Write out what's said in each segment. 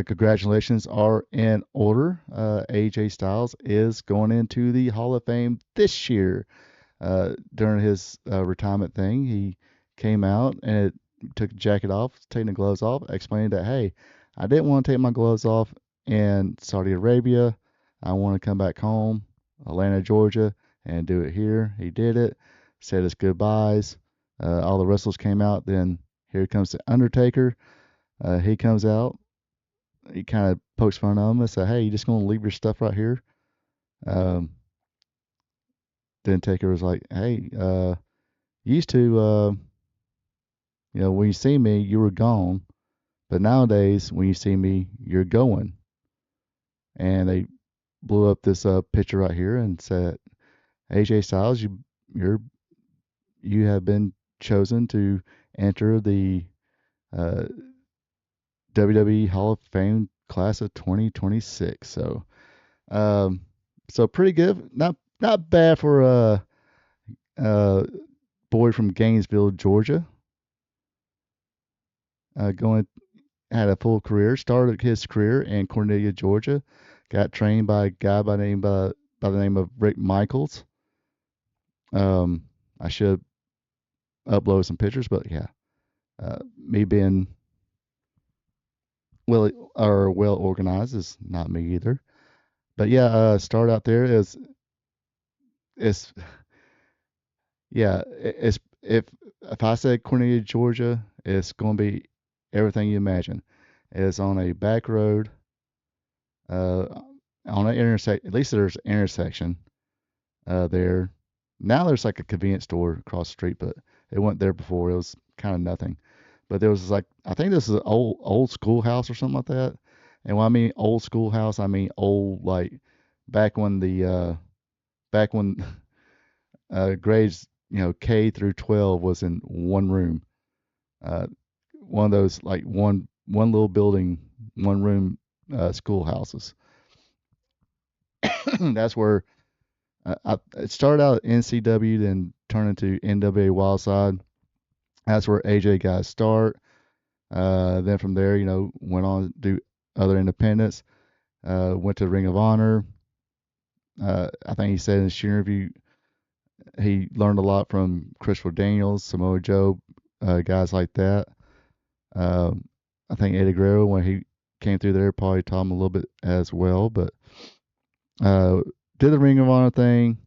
congratulations are in order. AJ Styles is going into the Hall of Fame this year. During his retirement thing, he came out and took the jacket off, taking the gloves off, explaining that, hey, I didn't want to take my gloves off in Saudi Arabia. I want to come back home, Atlanta, Georgia, and do it here. He did it, said his goodbyes. All the wrestlers came out. Then here comes the Undertaker. He comes out. He kind of pokes fun at him and said, hey, you just going to leave your stuff right here? Um, then Taker was like, hey, used to, when you see me, you were gone. But nowadays, when you see me, you're going. And they blew up this picture right here and said, AJ Styles, you're you have been chosen to enter the uh, WWE Hall of Fame class of 2026. Um, so pretty good. Not bad for a boy from Gainesville, Georgia. Going Had a full career. Started his career in Cornelia, Georgia. Got trained by a guy by the name of Rick Michaels. I should upload some pictures, but yeah, me being well organized is not me either. But yeah, start out there is it's yeah it's if I said Cornelia, Georgia, it's gonna be everything you imagine. It's on a back road, uh, on an intersection. At least there's an intersection there. Now there's like a convenience store across the street, but it wasn't there before. It was kind of nothing. But there was like I think this is an old schoolhouse or something like that. And when I mean old schoolhouse, I mean old like back when the back when grades K through 12 was in one room. One of those like one little building, one room schoolhouses. That's where it started out at NCW, then turned into NWA Wildside. That's where AJ got his start. Then from there, went on to do other independents. Went to Ring of Honor. I think he said in his interview he learned a lot from Christopher Daniels, Samoa Joe, guys like that. Um, I think Eddie Guerrero, when he came through there, probably taught him a little bit as well. But uh, did the Ring of Honor thing.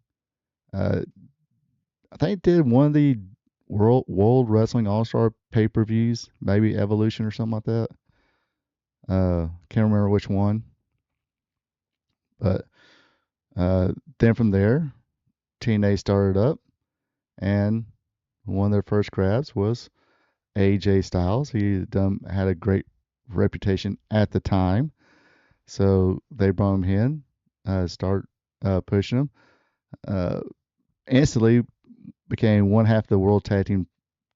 Uh, I think did one of the World Wrestling All Star pay per views, maybe Evolution or something like that. Can't remember which one, but then from there, TNA started up, and one of their first grabs was AJ Styles. Had a great reputation at the time, so they brought him in, start pushing him. Uh, Instantly became one half the World Tag Team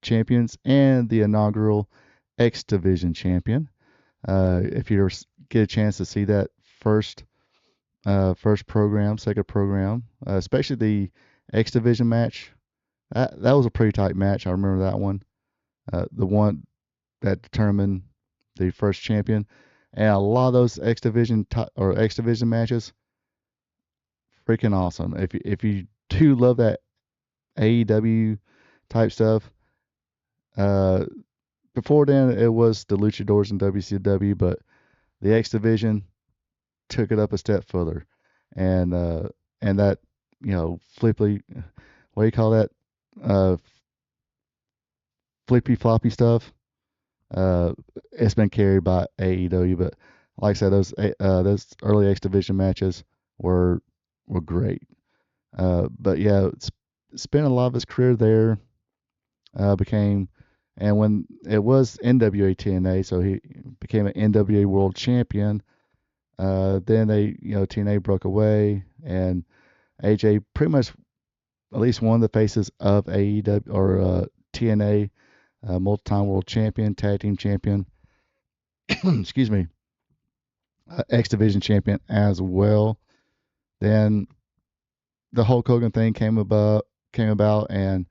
Champions and the inaugural X Division Champion. If you ever get a chance to see that first program, second program, especially the X Division match, that was a pretty tight match. I remember that one. The one that determined the first champion, and a lot of those X Division matches, freaking awesome. If you do love that AEW type stuff, uh, before then it was the Luchadors and WCW, but the X Division took it up a step further, and that flippy, what do you call that? Uh, Flippy floppy stuff. Uh, it's been carried by AEW, but like I said, those early X Division matches were great. But yeah, spent a lot of his career there. Became and when it was NWA TNA, so he became an NWA World Champion. Then TNA broke away, and AJ pretty much at least one of the faces of AEW or TNA, multi-time World Champion, Tag Team Champion. Excuse me, X Division Champion as well. Then the Hulk Hogan thing came about, and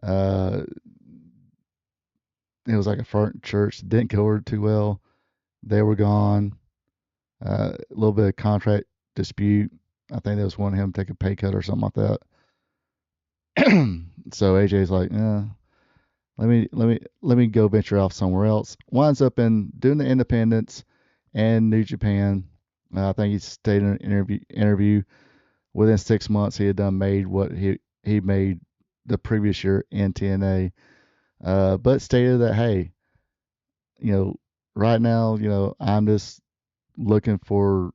uh, it was like a front church. Didn't go over too well. They were gone. A little bit of contract dispute. I think they was wanting him to take a pay cut or something like that. So AJ's like, let me go venture off somewhere else. Winds up in doing the independents and New Japan. I think he stayed in an interview. Within 6 months, he had done made what he made the previous year in TNA. But stated that, hey, you know, right now, I'm just looking for,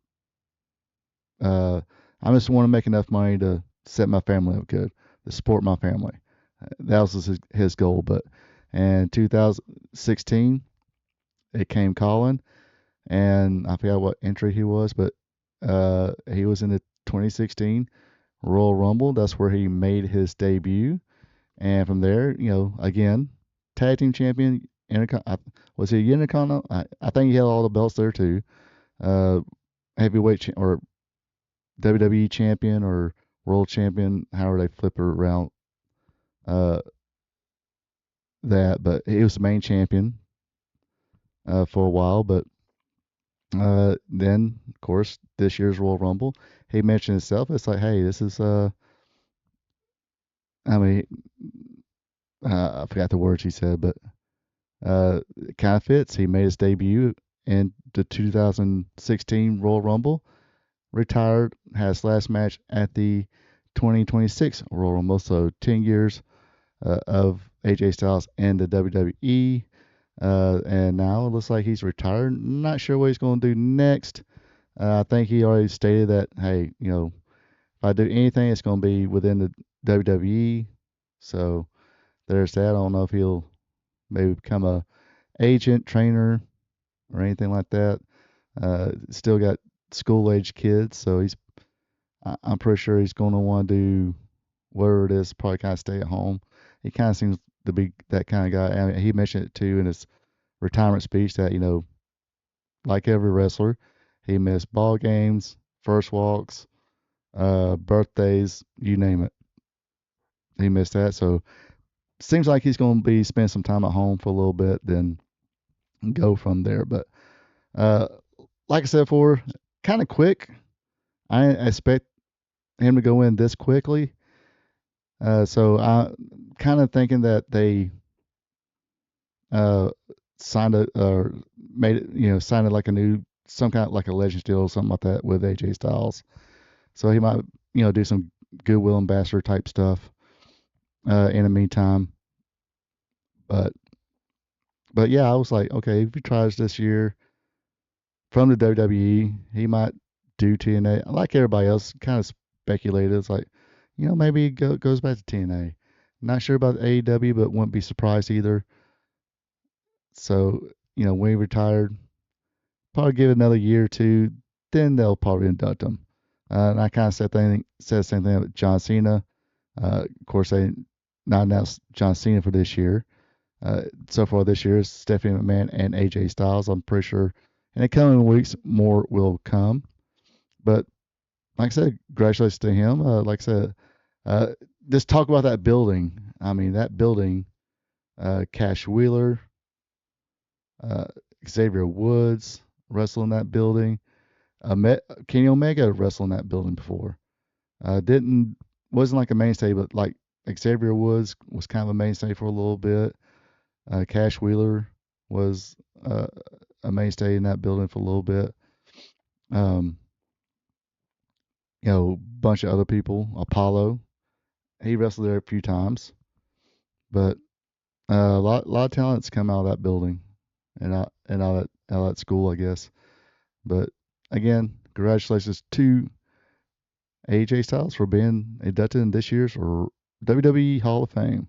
uh, I just want to make enough money to set my family up good, to support my family. That was his goal. But in 2016, it came calling, and I forgot what entry he was, but he was in the 2016 Royal Rumble. That's where he made his debut. And from there, again, tag team champion, was he Intercontinental? I think he had all the belts there too. Uh, heavyweight or WWE champion or world champion, however they flip it around. Uh, but he was the main champion for a while. But then, of course, this year's Royal Rumble, he mentioned himself. It's like, hey, this is I mean, I forgot the words he said, but it kind of fits. He made his debut in the 2016 Royal Rumble, retired, had his last match at the 2026 Royal Rumble. So 10 years of AJ Styles in the WWE. And now it looks like he's retired. Not sure what he's going to do next. I think he already stated that, hey, if I do anything, it's going to be within the WWE. So there's that. I don't know if he'll maybe become a agent, trainer, or anything like that. Still got school age kids, so I'm pretty sure he's going to want to do whatever it is. Probably kind of stay at home. He kind of seems to be that kind of guy. I mean, he mentioned it too in his retirement speech that like every wrestler, he missed ball games, first walks, birthdays, you name it. He missed that. So seems like he's going to be spend some time at home for a little bit, then go from there. But uh, like I said before, kind of quick. I didn't expect him to go in this quickly. So I kind of thinking that they uh, signed a or made it, signed it like a new some kind of like a legends deal or something like that with AJ Styles. So he might do some goodwill ambassador type stuff in the meantime. But yeah, I was like, okay, if he tries this year from the WWE, he might do TNA. Like everybody else, kind of speculated. It's like, maybe he goes back to TNA. Not sure about AEW, but wouldn't be surprised either. So, when he retired, probably give it another year or two, then they'll probably induct him. And I kind of said the same thing with John Cena. Of course, they not announced John Cena for this year. So far this year is Stephanie McMahon and AJ Styles. I'm pretty sure in the coming weeks more will come. But like I said, congratulations to him. Like I said, uh, just talk about that building. I mean, that building, Cash Wheeler, uh, Xavier Woods wrestled in that building. Kenny Omega wrestled in that building before. Didn't wasn't like a mainstay, but like Xavier Woods was kind of a mainstay for a little bit. Cash Wheeler was a mainstay in that building for a little bit. Um, bunch of other people. Apollo, he wrestled there a few times, but a lot of talents come out of that building and out of that school, I guess. But again, congratulations to AJ Styles for being inducted in this year's WWE Hall of Fame.